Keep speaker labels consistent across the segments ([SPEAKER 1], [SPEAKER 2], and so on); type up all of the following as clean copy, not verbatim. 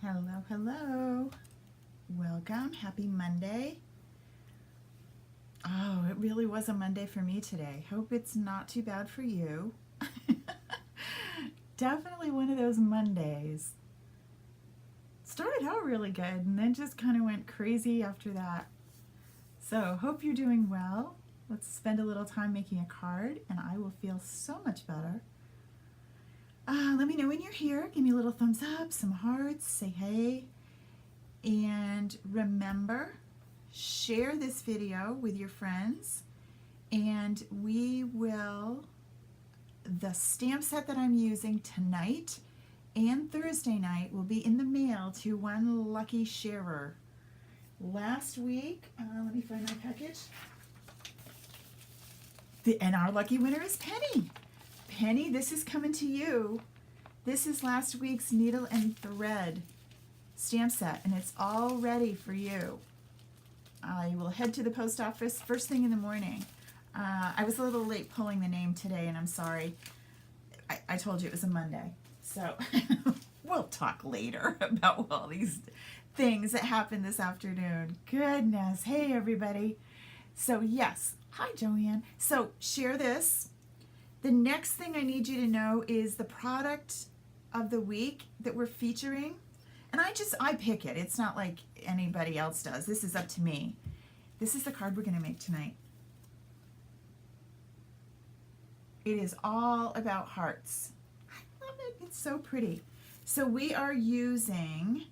[SPEAKER 1] Hello, hello. Welcome. Happy Monday. Oh, it really was a Monday for me today. Hope it's not too bad for you. Definitely one of those Mondays. Started out really good and then just kind of went crazy after that. So, hope you're doing well. Let's spend a little time making a card and I will feel so much better. Let me know when you're here. Give me a little thumbs up, some hearts, say hey. And remember, share this video with your friends and the stamp set that I'm using tonight and Thursday night will be in the mail to one lucky sharer. Last week, let me find my package. And our lucky winner is Penny. Penny, this is coming to you. This is last week's needle and thread stamp set, and it's all ready for you. I will head to the post office first thing in the morning. I was a little late pulling the name today, and I'm sorry. I told you it was a Monday. So we'll talk later about all these things that happened this afternoon. Goodness. Hey, everybody. So, yes. Hi, Joanne. So, share this. The next thing I need you to know is the product of the week that we're featuring. And I pick it. It's not like anybody else does. This is up to me. This is the card we're going to make tonight. It is all about hearts. I love it. It's so pretty. So we are using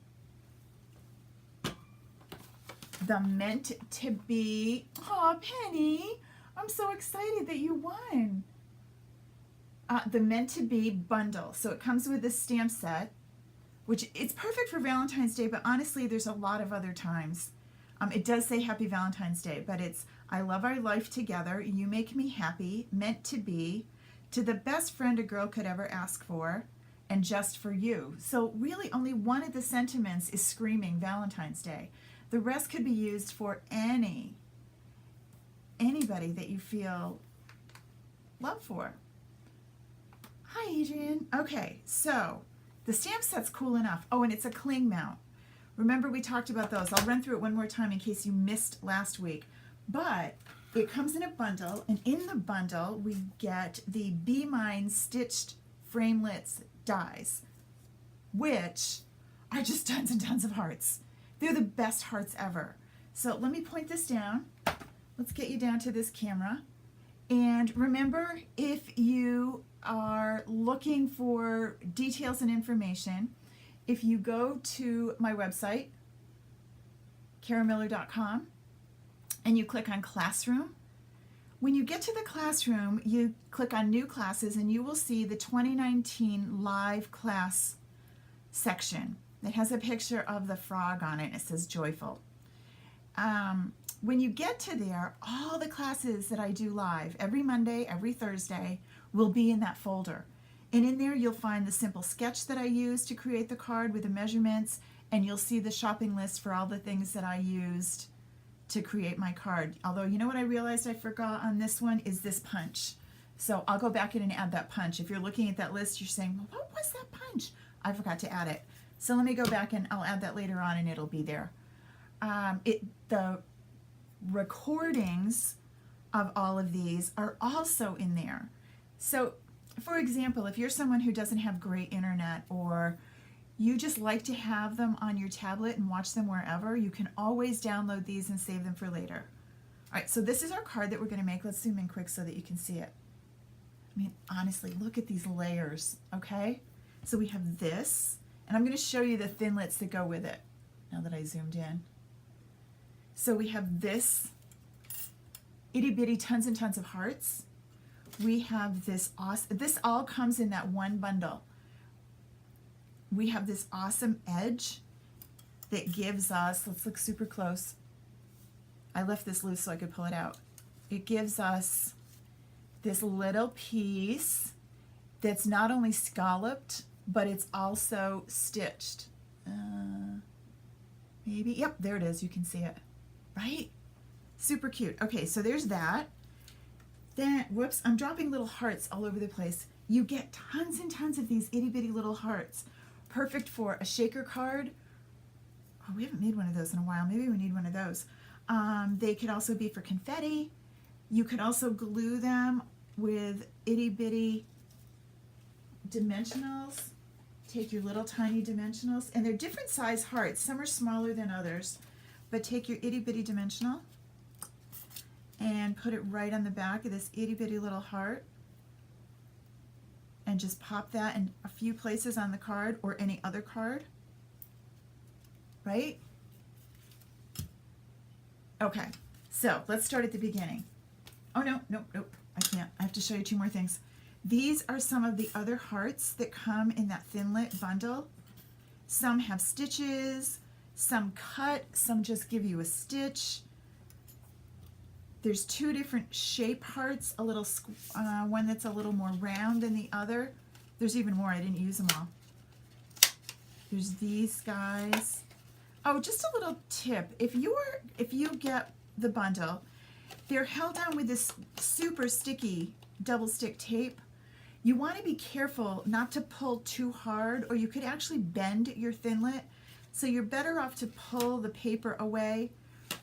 [SPEAKER 1] the Meant to Be. Aw, Penny. I'm so excited that you won. The Meant to Be bundle. So it comes with this stamp set, which it's perfect for Valentine's Day, but honestly, there's a lot of other times. It does say Happy Valentine's Day, but it's I love our life together, you make me happy, meant to be, to the best friend a girl could ever ask for, and just for you. So really only one of the sentiments is screaming Valentine's Day. The rest could be used for anybody that you feel love for. Hi, Adrian. Okay, so the stamp set's cool enough. Oh, and it's a cling mount. Remember we talked about those. I'll run through it one more time in case you missed last week. But it comes in a bundle, and in the bundle we get the Be Mine stitched framelits dies, which are just tons and tons of hearts. They're the best hearts ever. So let me point this down. Let's get you down to this camera. And remember, if you are looking for details and information, if you go to my website, karamiller.com, and you click on Classroom, when you get to the classroom, you click on New Classes, and you will see the 2019 live class section that has a picture of the frog on it, and it says Joyful. When you get to there, all the classes that I do live every Monday, every Thursday will be in that folder. And in there you'll find the simple sketch that I use to create the card with the measurements, and you'll see the shopping list for all the things that I used to create my card. Although, you know what I realized I forgot on this one is this punch. So I'll go back in and add that punch. If you're looking at that list, you're saying, well, what was that punch? I forgot to add it. So let me go back and I'll add that later on and it'll be there. The recordings of all of these are also in there. So, for example, if you're someone who doesn't have great internet or you just like to have them on your tablet and watch them wherever, you can always download these and save them for later. All right, so this is our card that we're going to make. Let's zoom in quick so that you can see it. I mean, honestly, look at these layers, okay? So we have this, and I'm going to show you the thinlits that go with it now that I zoomed in. So we have this itty bitty tons and tons of hearts. We have this awesome, this all comes in that one bundle. We have this awesome edge that gives us, let's look super close. I left this loose so I could pull it out. It gives us this little piece that's not only scalloped, but it's also stitched. Maybe, yep, there it is, you can see it, right? Super cute. Okay, so there's that. Then, whoops, I'm dropping little hearts all over the place. You get tons and tons of these itty bitty little hearts perfect for a shaker card. Oh, we haven't made one of those in a while. Maybe we need one of those. They could also be for confetti. You could also glue them with itty bitty dimensionals. Take your little tiny dimensionals, and they're different size hearts. Some are smaller than others, but take your itty bitty dimensional and put it right on the back of this itty bitty little heart, and just pop that in a few places on the card or any other card, right? Okay, so let's start at the beginning. Oh, no, nope, I can't. I have to show you two more things. These are some of the other hearts that come in that Thinlit bundle. Some have stitches, some cut, some just give you a stitch. There's two different shape hearts, a little one that's a little more round than the other. There's even more, I didn't use them all. There's these guys. Oh, just a little tip. If you get the bundle, they're held down with this super sticky double stick tape. You want to be careful not to pull too hard, or you could actually bend your Thinlit. So you're better off to pull the paper away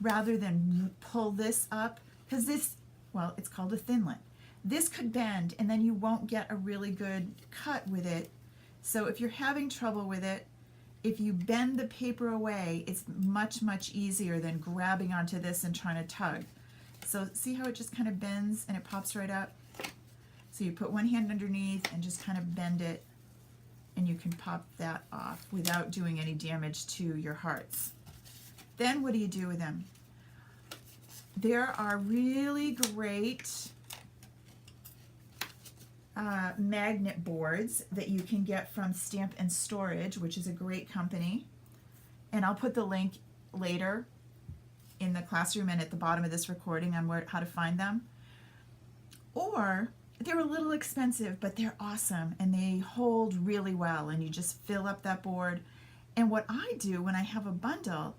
[SPEAKER 1] rather than pull this up, because this, well, it's called a Thinlit. This could bend and then you won't get a really good cut with it. So if you're having trouble with it, if you bend the paper away, it's much, much easier than grabbing onto this and trying to tug. So see how it just kind of bends and it pops right up? So you put one hand underneath and just kind of bend it, and you can pop that off without doing any damage to your hearts. Then what do you do with them? There are really great magnet boards that you can get from Stampin' Storage, which is a great company. And I'll put the link later in the classroom and at the bottom of this recording on how to find them. Or they're a little expensive, but they're awesome and they hold really well, and you just fill up that board. And what I do when I have a bundle,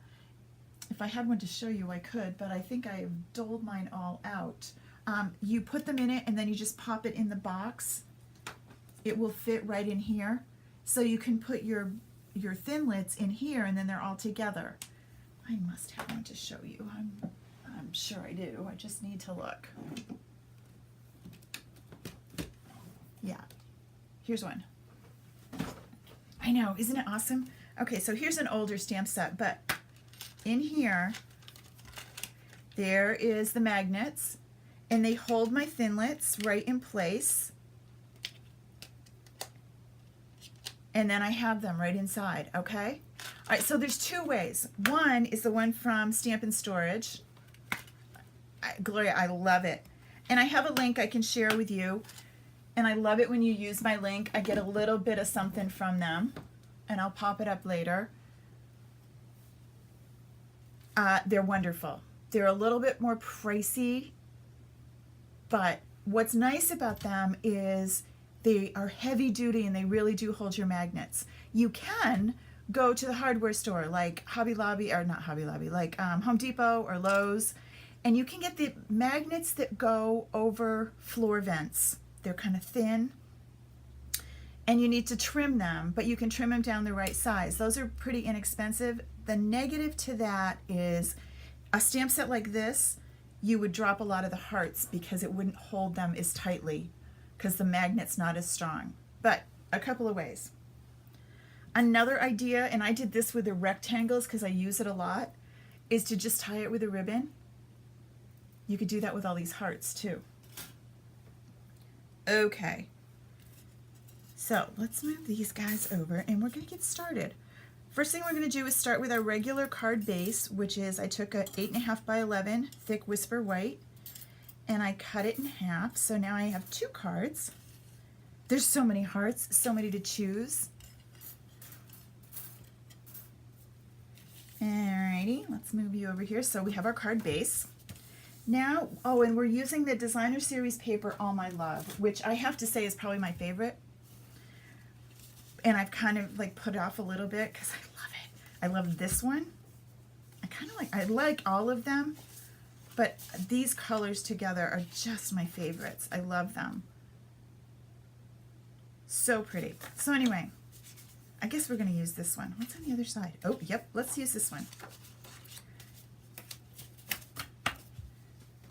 [SPEAKER 1] if I had one to show you I could, but I think I've doled mine all out. You put them in it and then you just pop it in the box. It will fit right in here. So you can put your Thinlits in here and then they're all together. I must have one to show you. I'm sure I do. I just need to look. Yeah, here's one. I know, isn't it awesome? Okay, so here's an older stamp set, but in here, there is the magnets, and they hold my Thinlits right in place. And then I have them right inside, okay? All right, so there's two ways. One is the one from Stampin' Storage. Gloria, I love it. And I have a link I can share with you. And I love it when you use my link. I get a little bit of something from them, and I'll pop it up later. They're wonderful. They're a little bit more pricey, but what's nice about them is they are heavy duty and they really do hold your magnets. You can go to the hardware store like Hobby Lobby, or not Hobby Lobby, like Home Depot or Lowe's, and you can get the magnets that go over floor vents. They're kind of thin, and you need to trim them, but you can trim them down the right size. Those are pretty inexpensive. The negative to that is a stamp set like this, you would drop a lot of the hearts because it wouldn't hold them as tightly because the magnet's not as strong. But a couple of ways. Another idea, and I did this with the rectangles because I use it a lot, is to just tie it with a ribbon. You could do that with all these hearts too. Okay, so let's move these guys over and we're going to get started. First thing we're going to do is start with our regular card base, which is I took a 8.5 by 11 thick Whisper White and I cut it in half. So now I have two cards. There's so many hearts, so many to choose. Alrighty, let's move you over here. So we have our card base. Now, oh, and we're using the Designer Series paper All My Love, which I have to say is probably my favorite. And I've kind of like put it off a little bit because I love it. I love this one. I like all of them, but these colors together are just my favorites. I love them. So pretty. So anyway, I guess we're going to use this one. What's on the other side? Oh, yep, let's use this one.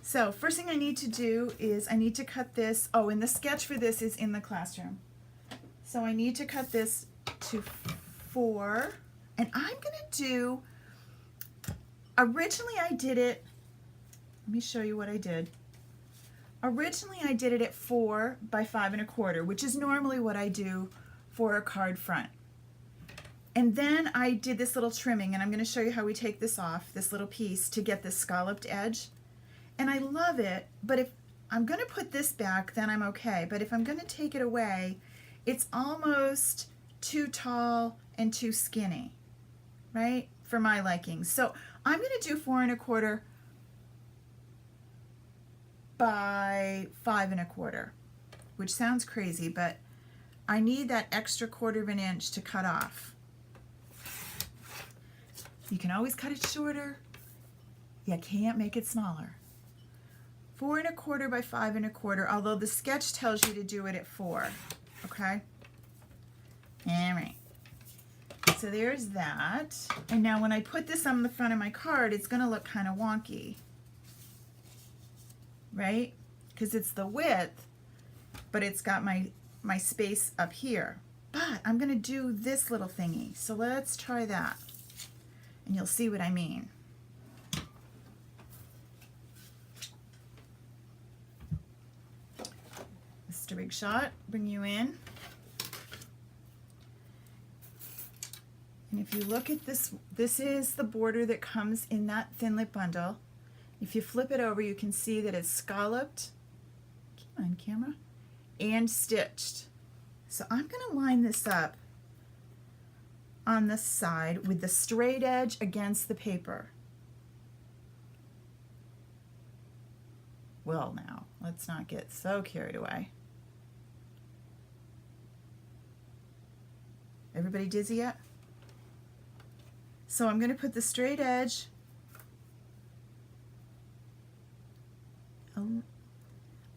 [SPEAKER 1] So first thing I need to do is I need to cut this. Oh, and the sketch for this is in the classroom. So I need to cut this to 4. And I'm going to do, originally I did it, let me show you what I did. Originally I did it at 4 by 5 1/4, which is normally what I do for a card front. And then I did this little trimming, and I'm going to show you how we take this off, this little piece, to get this scalloped edge. And I love it, but if I'm going to put this back, then I'm okay. But if I'm going to take it away, it's almost too tall and too skinny, right, for my liking. So I'm going to do 4 1/4 by 5 1/4, which sounds crazy, but I need that extra 1/4 inch to cut off. You can always cut it shorter. You can't make it smaller. 4 1/4 by 5 1/4, although the sketch tells you to do it at 4, okay? All right. So there's that. And now when I put this on the front of my card, it's going to look kind of wonky, right? Because it's the width, but it's got my space up here. But I'm going to do this little thingy. So let's try that. And you'll see what I mean. Mr. Big Shot, bring you in. And if you look at this, this is the border that comes in that thin lip bundle. If you flip it over, you can see that it's scalloped, come on camera, and stitched. So I'm going to line this up on the side with the straight edge against the paper. Well, now, let's not get so carried away. Everybody dizzy yet? So I'm going to put the straight edge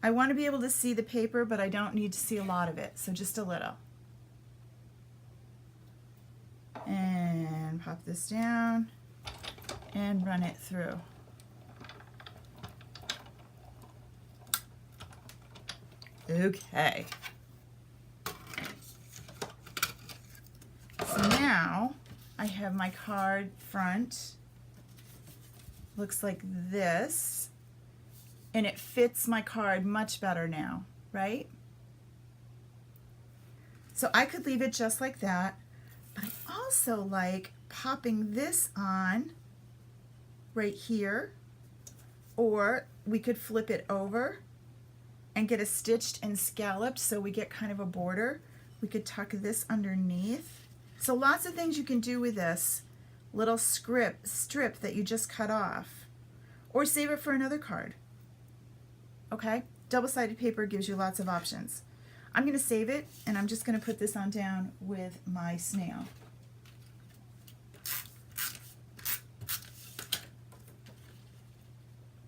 [SPEAKER 1] I want to be able to see the paper, but I don't need to see a lot of it, so just a little. And pop this down and run it through. Okay. So now I have my card front. Looks like this. And it fits my card much better now, right? So I could leave it just like that, but I also like popping this on right here, or we could flip it over and get a stitched and scalloped so we get kind of a border. We could tuck this underneath. So lots of things you can do with this little strip that you just cut off, or save it for another card. Okay, double-sided paper gives you lots of options. I'm going to save it, and I'm just going to put this on down with my snail.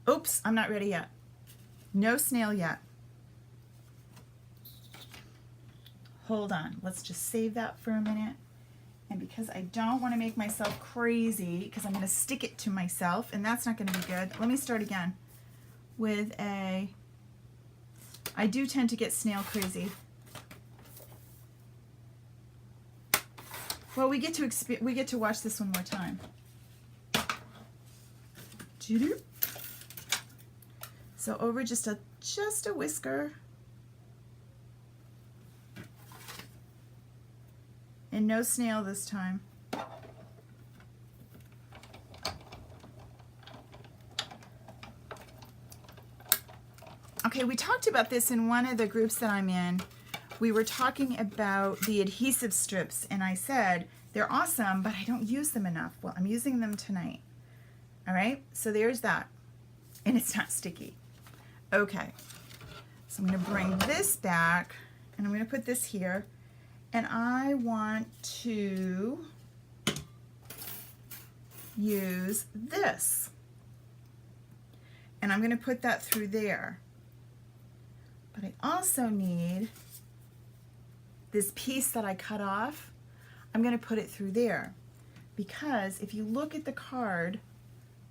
[SPEAKER 1] Oops, I'm not ready yet. No snail yet. Hold on, let's just save that for a minute. And because I don't want to make myself crazy, because I'm going to stick it to myself, and that's not going to be good, let me start again with a, I do tend to get snail crazy. Well, we get to watch this one more time. So over just a whisker, and no snail this time. Okay, we talked about this in one of the groups that I'm in. We were talking about the adhesive strips, and I said, they're awesome, but I don't use them enough. Well, I'm using them tonight. All right, so there's that. And it's not sticky. Okay, so I'm going to bring this back, and I'm going to put this here, and I want to use this. And I'm going to put that through there. But I also need this piece that I cut off. I'm going to put it through there. Because if you look at the card,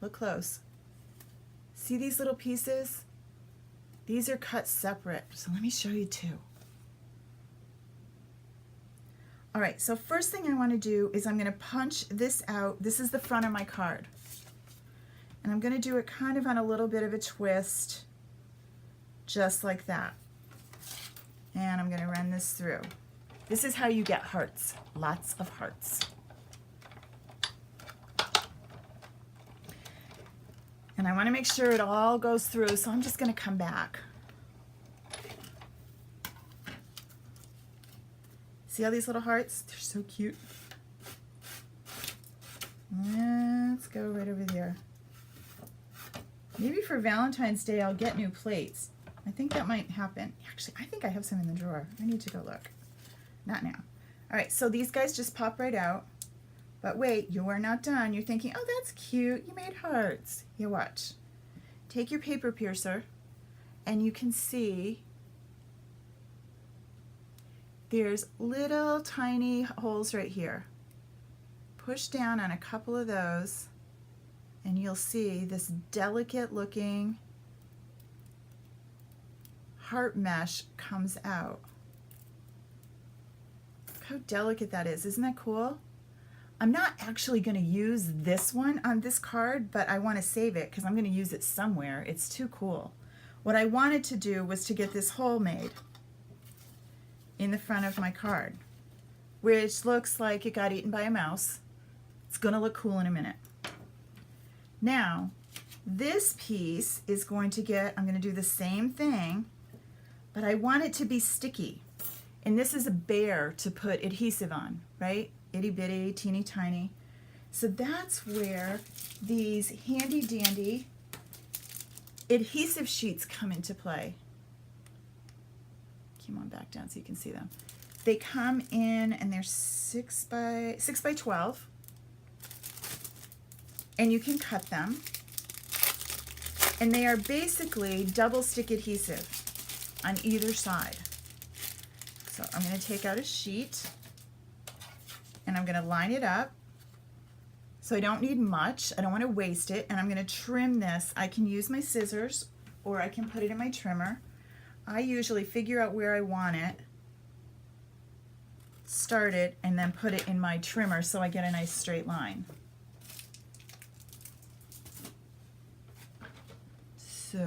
[SPEAKER 1] look close. See these little pieces? These are cut separate. So let me show you two. All right, so first thing I want to do is I'm going to punch this out. This is the front of my card. And I'm going to do it kind of on a little bit of a twist, just like that. And I'm going to run this through. This is how you get hearts, lots of hearts. And I want to make sure it all goes through, so I'm just going to come back. See all these little hearts? They're so cute. Let's go right over there. Maybe for Valentine's Day I'll get new plates. I think that might happen. Actually, I think I have some in the drawer. I need to go look. Not now. All right, so these guys just pop right out. But wait, you are not done. You're thinking, oh, that's cute. You made hearts. Here, watch. Take your paper piercer, and you can see there's little tiny holes right here. Push down on a couple of those, and you'll see this delicate looking heart mesh comes out. Look how delicate that is. Isn't that cool? I'm not actually going to use this one on this card, but I want to save it because I'm going to use it somewhere. It's too cool. What I wanted to do was to get this hole made in the front of my card, which looks like it got eaten by a mouse. It's going to look cool in a minute. Now, this piece is going to get, I'm going to do the same thing, but I want it to be sticky. And this is a bear to put adhesive on, right? Itty bitty, teeny tiny. So that's where these handy dandy adhesive sheets come into play. Come on back down so you can see them. They come in and they're 6 by 12, and you can cut them. And they are basically double stick adhesive on either side. So I'm going to take out a sheet and I'm going to line it up. So I don't need much. I don't want to waste it. And I'm going to trim this. I can use my scissors or I can put it in my trimmer. I usually figure out where I want it, start it, and then put it in my trimmer so I get a nice straight line. So,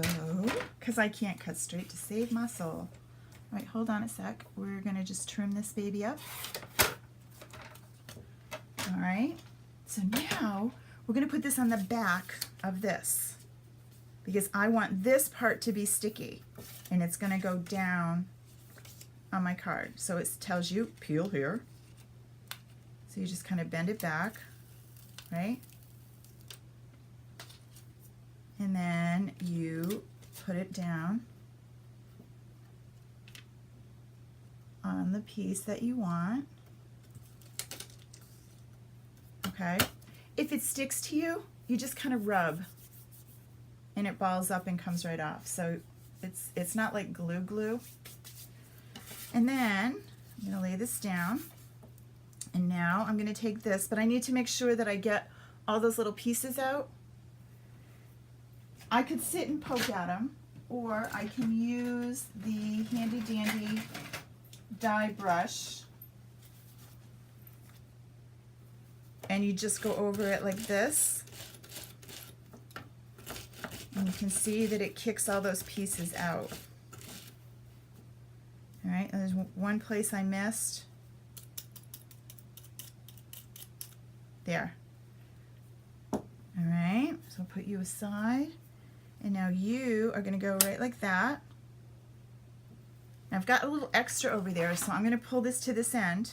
[SPEAKER 1] because I can't cut straight to save my soul. All right, hold on a sec. We're going to just trim this baby up. All right, so now we're going to put this on the back of this because I want this part to be sticky and it's going to go down on my card. So it tells you peel here. So you just kind of bend it back, right? And then you put it down on the piece that you want. Okay, if it sticks to you, you just kind of rub and it balls up and comes right off. So it's not like glue. And then I'm going to lay this down. And now I'm going to take this, but I need to make sure that I get all those little pieces out. I could sit and poke at them, or I can use the handy dandy die brush. And you just go over it like this. And you can see that it kicks all those pieces out. All right, there's one place I missed. There. All right, so I'll put you aside. And now you are going to go right like that. Now I've got a little extra over there, so I'm going to pull this to this end,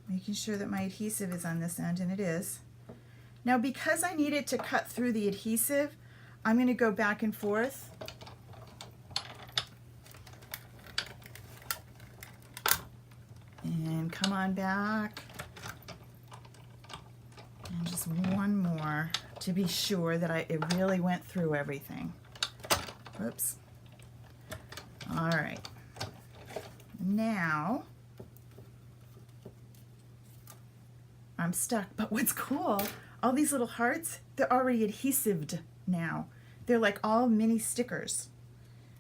[SPEAKER 1] making sure that my adhesive is on this end, and it is. Now because I need it to cut through the adhesive, I'm going to go back and forth. And come on back. And just one more to be sure that it really went through everything. Whoops. All right. Now, I'm stuck. But what's cool, all these little hearts, they're already adhesived now. They're like all mini stickers.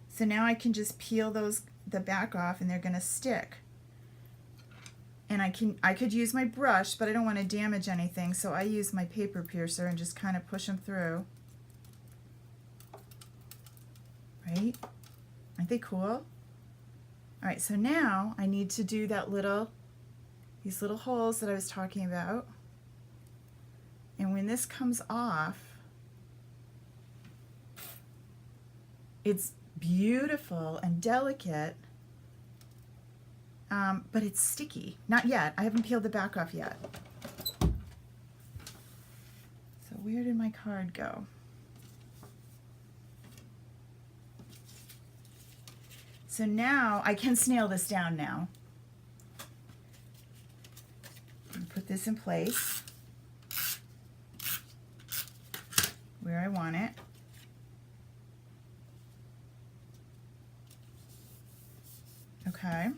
[SPEAKER 1] So now I can just peel the back off and they're gonna stick. And I could use my brush, but I don't want to damage anything, so I use my paper piercer and just kind of push them through. Right? Aren't they cool? All right, so now I need to do these little holes that I was talking about. And when this comes off, it's beautiful and delicate. But it's sticky. Not yet. I haven't peeled the back off yet. So where did my card go? So now I can snail this down now. And put this in place where I want it. Okay.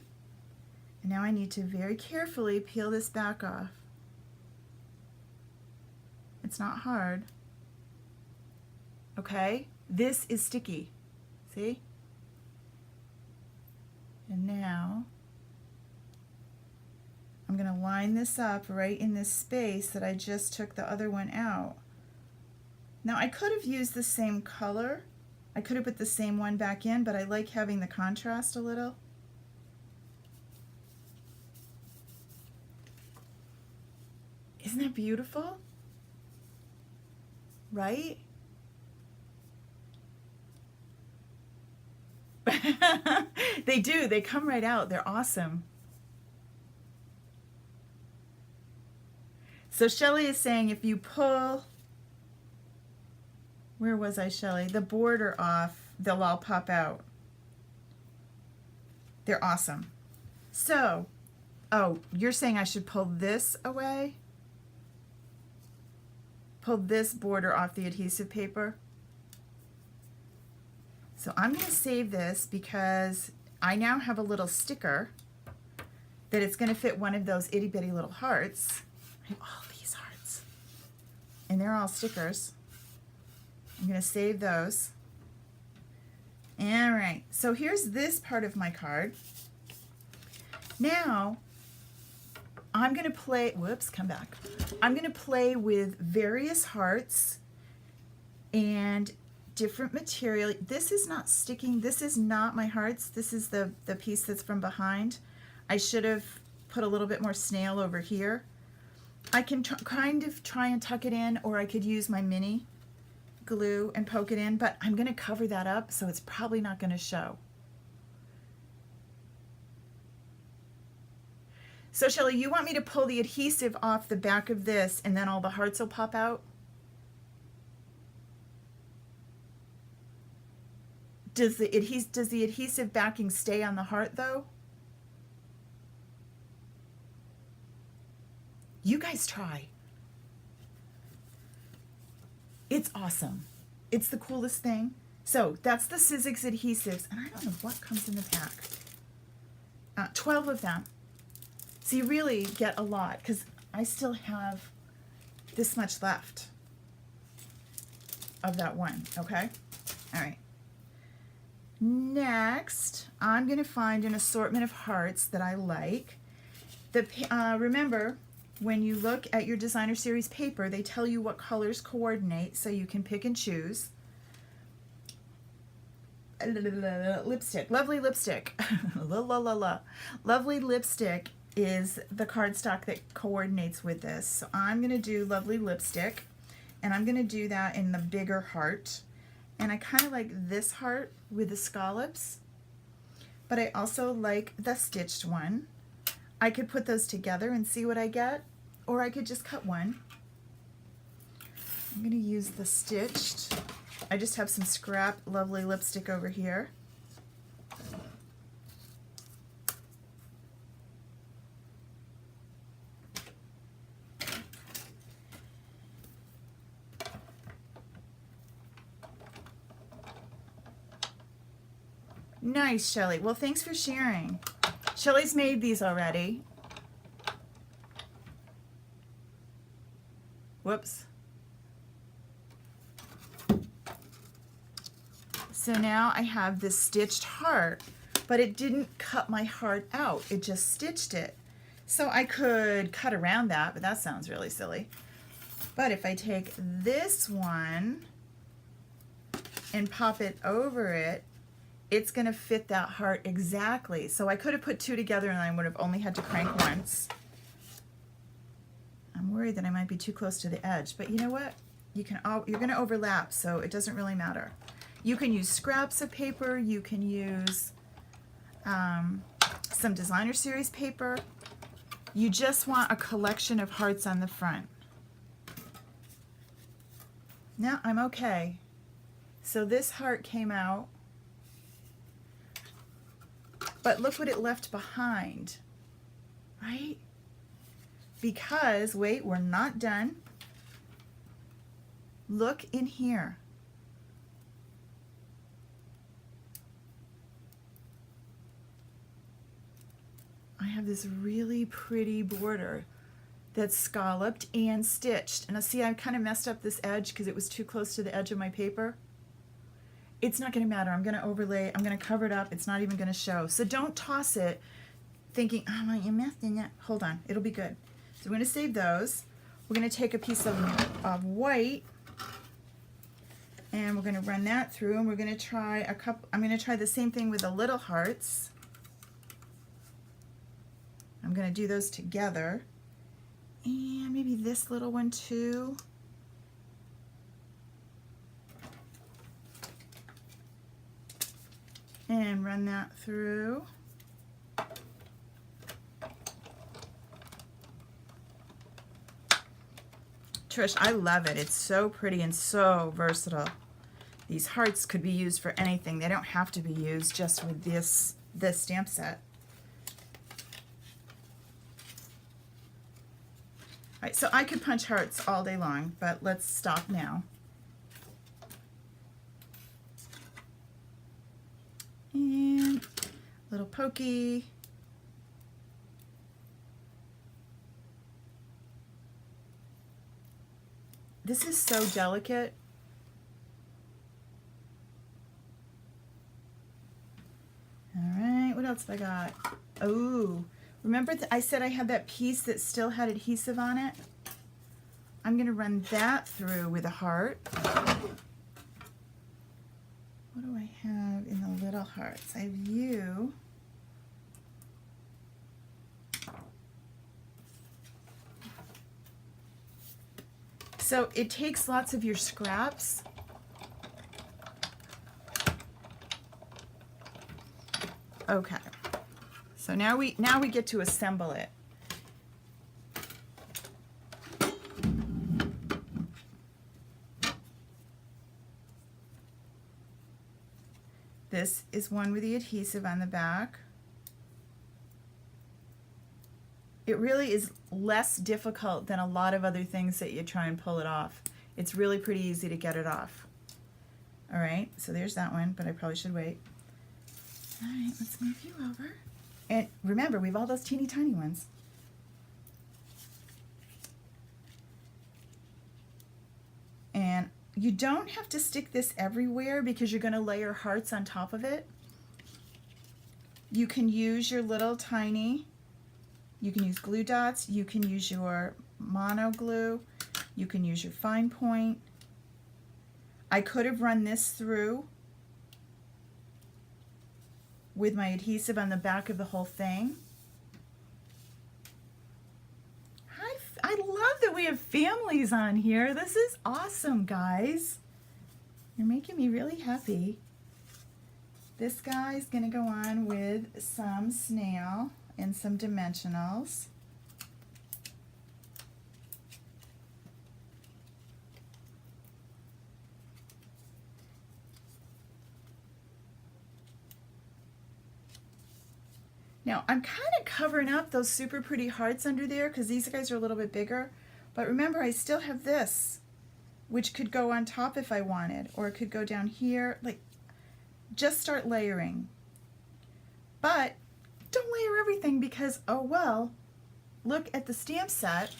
[SPEAKER 1] And now I need to very carefully peel this back off. It's not hard. Okay, this is sticky. See? And now I'm going to line this up right in this space that I just took the other one out. Now I could have used the same color. I could have put the same one back in, but I like having the contrast a little. Isn't that beautiful? Right? They do. They come right out. They're awesome. So Shelley is saying if you pull, where was I, Shelley? The border off, they'll all pop out. They're awesome. So, oh, you're saying I should pull this away? Pull this border off the adhesive paper. So I'm going to save this because I now have a little sticker that it's going to fit one of those itty bitty little hearts. I have all these hearts and they're all stickers. I'm going to save those. All right, so here's this part of my card. Now I'm going to play, whoops, come back. I'm going to play with various hearts and different material. This is not sticking. This is not my hearts. This is the piece that's from behind. I should have put a little bit more snail over here. I can kind of try and tuck it in, or I could use my mini glue and poke it in, but I'm going to cover that up, so it's probably not going to show. So Shelley, you want me to pull the adhesive off the back of this and then all the hearts will pop out? Does the adhesive backing stay on the heart though? You guys try. It's awesome. It's the coolest thing. So that's the Sizzix adhesives, and I don't know what comes in the pack. 12 of them. So you really get a lot because I still have this much left of that one, okay? All right. Next, I'm going to find an assortment of hearts that I like. Remember, when you look at your designer series paper, they tell you what colors coordinate so you can pick and choose. Lipstick, lovely lipstick. Lovely lipstick is the cardstock that coordinates with this. So I'm going to do lovely lipstick, and I'm going to do that in the bigger heart. And I kind of like this heart with the scallops, but I also like the stitched one. I could put those together and see what I get, or I could just cut one. I'm going to use the stitched. I just have some scrap lovely lipstick over here. Nice, Shelley. Well, thanks for sharing. Shelley's made these already. Whoops. So now I have this stitched heart, but it didn't cut my heart out. It just stitched it. So I could cut around that, but that sounds really silly. But if I take this one and pop it over it, it's going to fit that heart exactly. So I could have put two together and I would have only had to crank once. I'm worried that I might be too close to the edge, but you know what? You're going to overlap, so it doesn't really matter. You can use scraps of paper. You can use some designer series paper. You just want a collection of hearts on the front. Now I'm okay. So this heart came out, but look what it left behind, right? Because, wait, we're not done. Look in here. I have this really pretty border that's scalloped and stitched. And see, I kind of messed up this edge because it was too close to the edge of my paper. It's not going to matter. I'm going to overlay. I'm going to cover it up. It's not even going to show. So don't toss it thinking, oh, you messed in it. Hold on. It'll be good. So we're going to save those. We're going to take a piece of white and we're going to run that through, and we're going to try a couple. I'm going to try the same thing with the little hearts. I'm going to do those together. And maybe this little one too. And run that through. Trish, I love it. It's so pretty and so versatile. These hearts could be used for anything. They don't have to be used just with this stamp set. All right, so I could punch hearts all day long, but let's stop now. And a little pokey. This is so delicate. All right, what else have I got? Oh, remember I said I had that piece that still had adhesive on it? I'm going to run that through with a heart. What do I have in the little hearts? I have you. So it takes lots of your scraps. Okay. So now we get to assemble it. This is one with the adhesive on the back. It really is less difficult than a lot of other things that you try and pull it off. It's really pretty easy to get it off. All right, so there's that one, but I probably should wait. All right, let's move you over. And remember, we have all those teeny tiny ones. And you don't have to stick this everywhere because you're going to layer hearts on top of it. You can use your little tiny, you can use glue dots, you can use your mono glue, you can use your fine point. I could have run this through with my adhesive on the back of the whole thing. I love that we have families on here. This is awesome, guys. You're making me really happy. This guy's going to go on with some snail and some dimensionals. Now, I'm kind of covering up those super pretty hearts under there because these guys are a little bit bigger. But remember, I still have this, which could go on top if I wanted, or it could go down here. Like, just start layering. But don't layer everything because, oh well, look at the stamp set.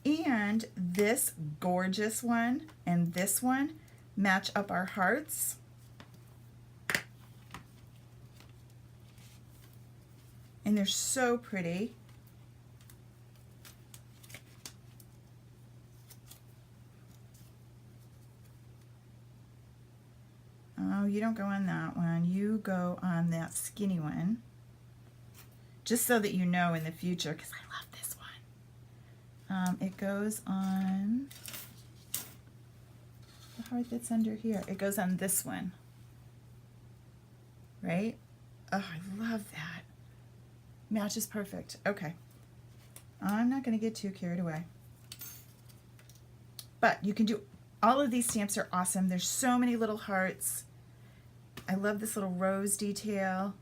[SPEAKER 1] And this gorgeous one and this one match up our hearts. And they're so pretty. Oh, you don't go on that one. You go on that skinny one. Just so that you know in the future, because I love this one. It goes on the heart that's under here. It goes on this one. Right? Oh, I love that. Matches perfect. Okay. I'm not going to get too carried away. But you can do, all of these stamps are awesome. There's so many little hearts. I love this little rose detail.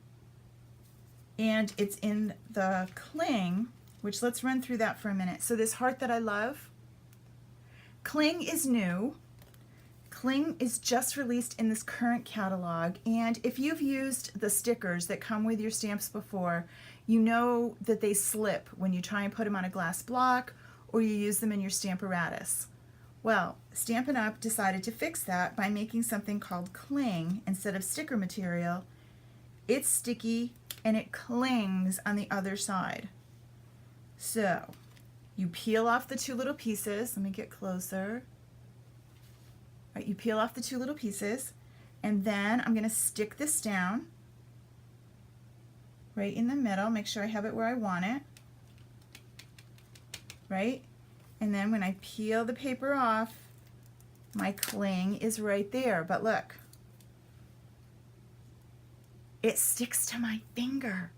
[SPEAKER 1] And it's in the cling, which let's run through that for a minute. So this heart that I love, cling is new. Cling is just released in this current catalog. And if you've used the stickers that come with your stamps before, you know that they slip when you try and put them on a glass block or you use them in your Stamparatus. Well, Stampin' Up! Decided to fix that by making something called cling instead of sticker material. It's sticky and it clings on the other side. So you peel off the two little pieces. Let me get closer. All right, you peel off the two little pieces, and then I'm going to stick this down right in the middle. Make sure I have it where I want it. Right? And then when I peel the paper off, my cling is right there. But look, it sticks to my finger.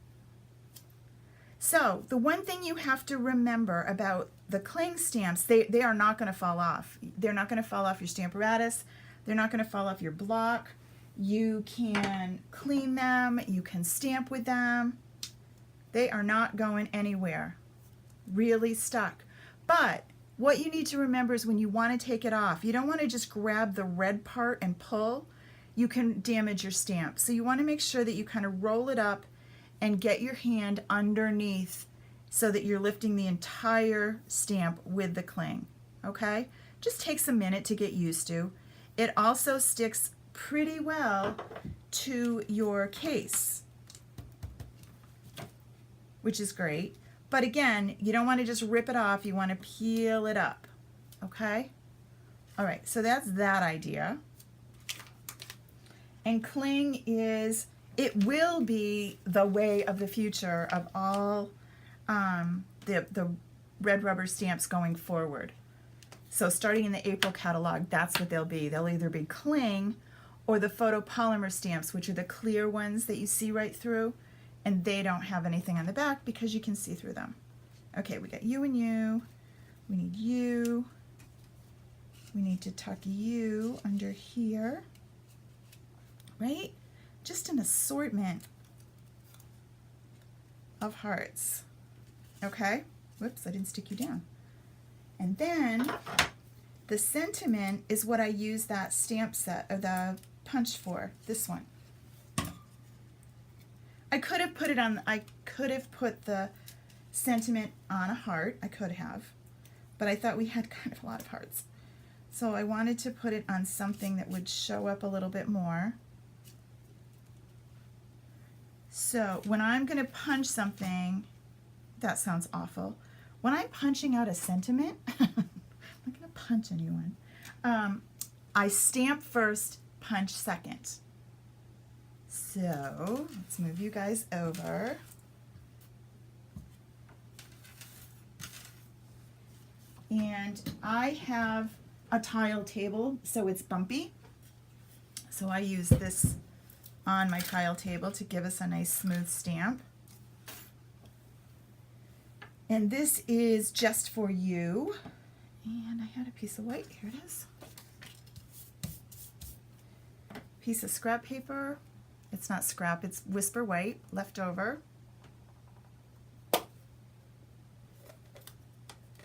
[SPEAKER 1] So the one thing you have to remember about the cling stamps, they are not going to fall off. They're not going to fall off your Stamparatus. They're not going to fall off your block. You can clean them. You can stamp with them. They are not going anywhere. Really stuck. But what you need to remember is when you want to take it off, you don't want to just grab the red part and pull. You can damage your stamp. So you want to make sure that you kind of roll it up and get your hand underneath so that you're lifting the entire stamp with the cling. Okay? Just takes a minute to get used to. It also sticks pretty well to your case, which is great. But again, you don't want to just rip it off. You want to peel it up. Okay? All right, so that's that idea. And cling is, it will be the way of the future of all the red rubber stamps going forward. So starting in the April catalog, that's what they'll be. They'll either be cling or the photopolymer stamps, which are the clear ones that you see right through, and they don't have anything on the back because you can see through them. Okay, we got you and you. We need you. We need to tuck you under here. Right? Just an assortment of hearts. Okay? Whoops, I didn't stick you down. And then the sentiment is what I use that stamp set, or the punch for, this one. I could have put the sentiment on a heart. I could have, but I thought we had kind of a lot of hearts. So I wanted to put it on something that would show up a little bit more. So when I'm going to punch something, that sounds awful. When I'm punching out a sentiment, I'm not going to punch anyone. I stamp first, punch second. So let's move you guys over. And I have a tile table, so it's bumpy. So I use this on my tile table to give us a nice smooth stamp. And this is just for you. And I had a piece of white, here it is. Piece of scrap paper. It's not scrap, it's Whisper White left over.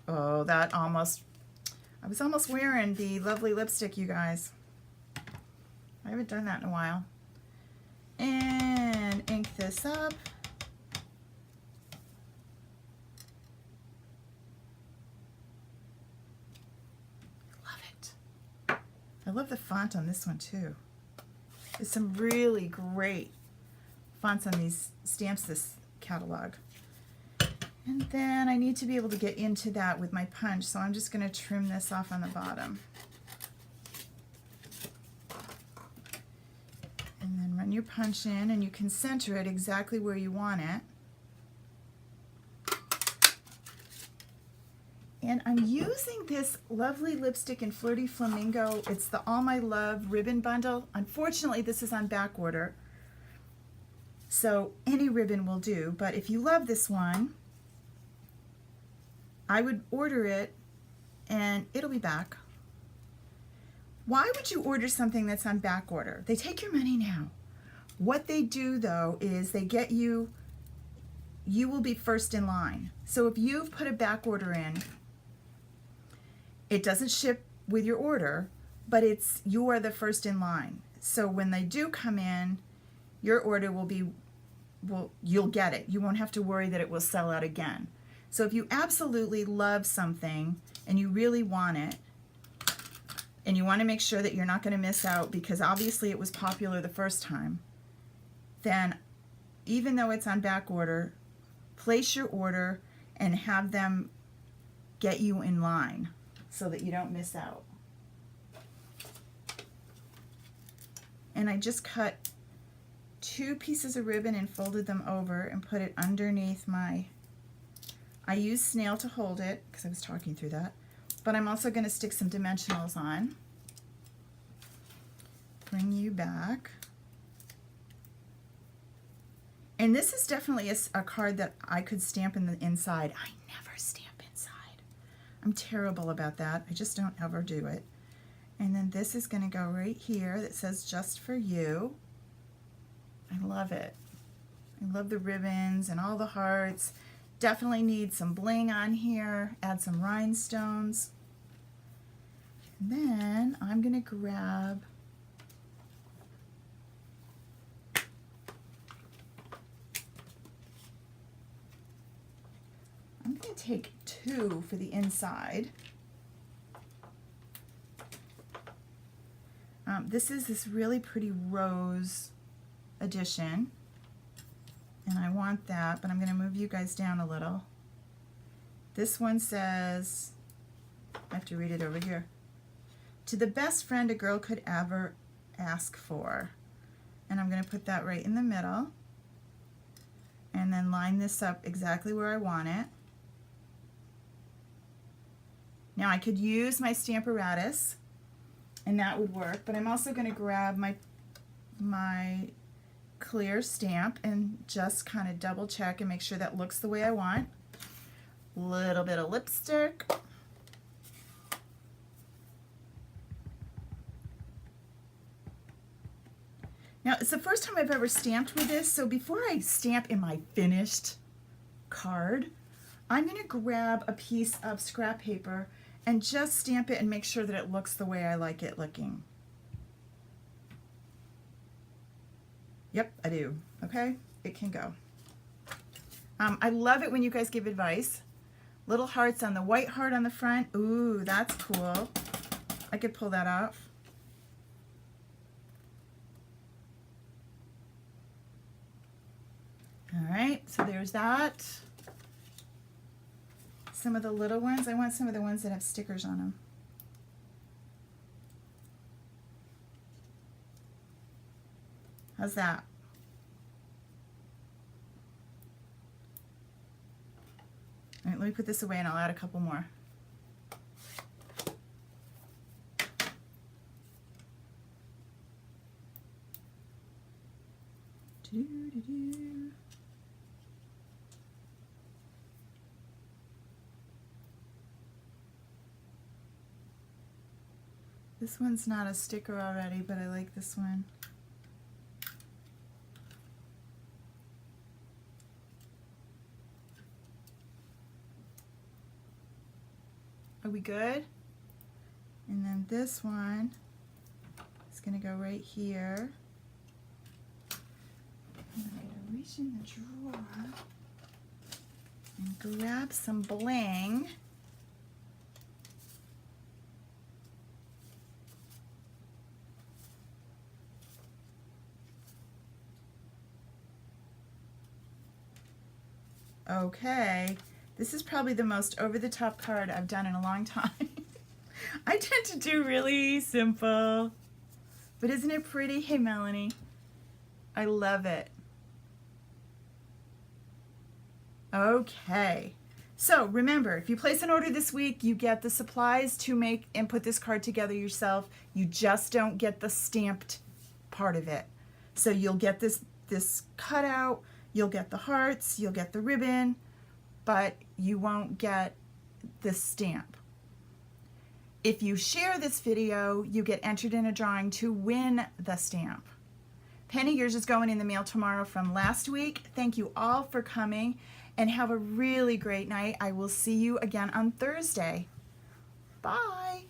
[SPEAKER 1] Oh, that almost, I was almost wearing the lovely lipstick, you guys. I haven't done that in a while. And ink this up. love the font on this one too. There's some really great fonts on these stamps this catalog. And then I need to be able to get into that with my punch, so I'm just going to trim this off on the bottom. And then run your punch in, and you can center it exactly where you want it. And I'm using this lovely lipstick in Flirty Flamingo. It's the All My Love ribbon bundle. Unfortunately, this is on back order, so any ribbon will do. But if you love this one, I would order it and it'll be back. Why would you order something that's on back order? They take your money now. What they do though is they get you will be first in line. So if you've put a back order in, it doesn't ship with your order, but you are the first in line. So when they do come in, your order will be, you'll get it. You won't have to worry that it will sell out again. So if you absolutely love something and you really want it, and you want to make sure that you're not going to miss out because obviously it was popular the first time, then even though it's on back order, place your order and have them get you in line so that you don't miss out. And I just cut 2 pieces of ribbon and folded them over and put it underneath I used snail to hold it because I was talking through that, but I'm also going to stick some dimensionals on. Bring you back. And this is definitely a card that I could stamp in the inside. I never stamp inside. I'm terrible about that. I just don't ever do it. And then this is going to go right here that says just for you. I love it. I love the ribbons and all the hearts. Definitely need some bling on here. Add some rhinestones. And then I'm going to grab take 2 for the inside. This is this really pretty rose edition, and I want that, but I'm going to move you guys down a little. This one says, I have to read it over here, to the best friend a girl could ever ask for. And I'm going to put that right in the middle, and then line this up exactly where I want it. Now I could use my Stamparatus, and that would work, but I'm also going to grab my clear stamp and just kind of double check and make sure that looks the way I want. Little bit of lipstick. Now it's the first time I've ever stamped with this, so before I stamp in my finished card, I'm going to grab a piece of scrap paper and just stamp it and make sure that it looks the way I like it looking. Yep, I do. Okay, it can go. I love it when you guys give advice. Little hearts on the white heart on the front. Ooh, that's cool. I could pull that off. All right, so there's that. Some of the little ones, I want some of the ones that have stickers on them. How's that? All right, let me put this away and I'll add a couple more. Do-do-do-do. This one's not a sticker already, but I like this one. Are we good? And then this one is going to go right here. And I'm going to reach in the drawer and grab some bling. Okay, this is probably the most over-the-top card I've done in a long time. I tend to do really simple, but isn't it pretty? Hey, Melanie. I love it. Okay, so remember, if you place an order this week, you get the supplies to make and put this card together yourself. You just don't get the stamped part of it. So you'll get this cutout, you'll get the hearts, you'll get the ribbon, but you won't get the stamp. If you share this video, you get entered in a drawing to win the stamp. Penny, yours is going in the mail tomorrow from last week. Thank you all for coming and have a really great night. I will see you again on Thursday. Bye.